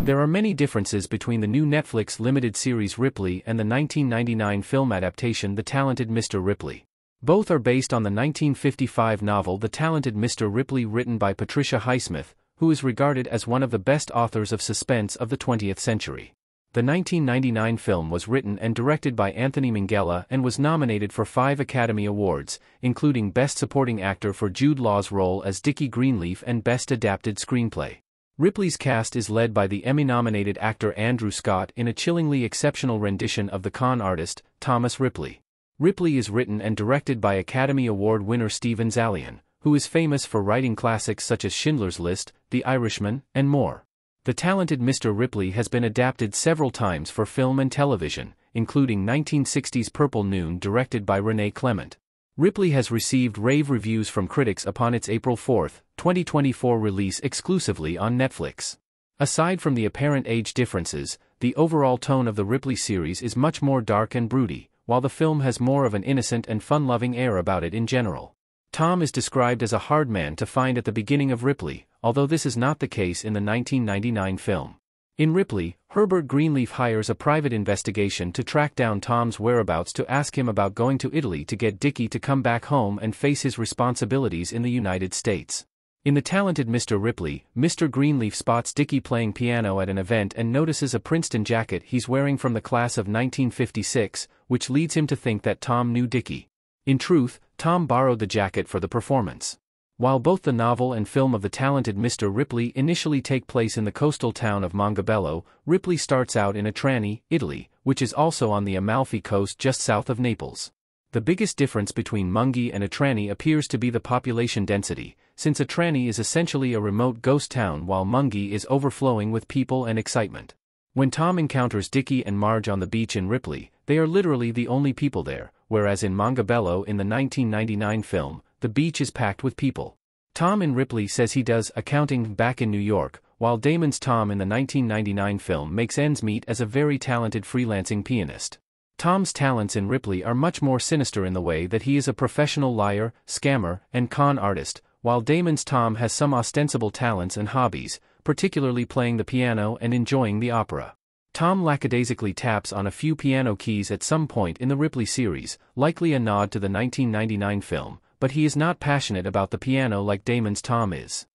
There are many differences between the new Netflix limited series Ripley and the 1999 film adaptation The Talented Mr. Ripley. Both are based on the 1955 novel The Talented Mr. Ripley, written by Patricia Highsmith, who is regarded as one of the best authors of suspense of the 20th century. The 1999 film was written and directed by Anthony Minghella and was nominated for 5 Academy Awards, including Best Supporting Actor for Jude Law's role as Dickie Greenleaf and Best Adapted Screenplay. Ripley's cast is led by the Emmy-nominated actor Andrew Scott in a chillingly exceptional rendition of the con artist, Thomas Ripley. Ripley is written and directed by Academy Award winner Steven Zaillian, who is famous for writing classics such as Schindler's List, The Irishman, and more. The Talented Mr. Ripley has been adapted several times for film and television, including 1960's Purple Noon directed by Renee Clement. Ripley has received rave reviews from critics upon its April 4, 2024 release exclusively on Netflix. Aside from the apparent age differences, the overall tone of the Ripley series is much more dark and broody, while the film has more of an innocent and fun-loving air about it in general. Tom is described as a hard man to find at the beginning of Ripley, although this is not the case in the 1999 film. In Ripley, Herbert Greenleaf hires a private investigation to track down Tom's whereabouts to ask him about going to Italy to get Dickie to come back home and face his responsibilities in the United States. In The Talented Mr. Ripley, Mr. Greenleaf spots Dickie playing piano at an event and notices a Princeton jacket he's wearing from the class of 1956, which leads him to think that Tom knew Dickie. In truth, Tom borrowed the jacket for the performance. While both the novel and film of The Talented Mr. Ripley initially take place in the coastal town of Montebello, Ripley starts out in Trani, Italy, which is also on the Amalfi Coast just south of Naples. The biggest difference between Munghi and Trani appears to be the population density, since Trani is essentially a remote ghost town while Munghi is overflowing with people and excitement. When Tom encounters Dickie and Marge on the beach in Ripley, they are literally the only people there, whereas in Montebello in the 1999 film, the beach is packed with people. Tom in Ripley says he does accounting back in New York, while Damon's Tom in the 1999 film makes ends meet as a very talented freelancing pianist. Tom's talents in Ripley are much more sinister in the way that he is a professional liar, scammer, and con artist, while Damon's Tom has some ostensible talents and hobbies, particularly playing the piano and enjoying the opera. Tom lackadaisically taps on a few piano keys at some point in the Ripley series, likely a nod to the 1999 film, but he is not passionate about the piano like Damon's Tom is.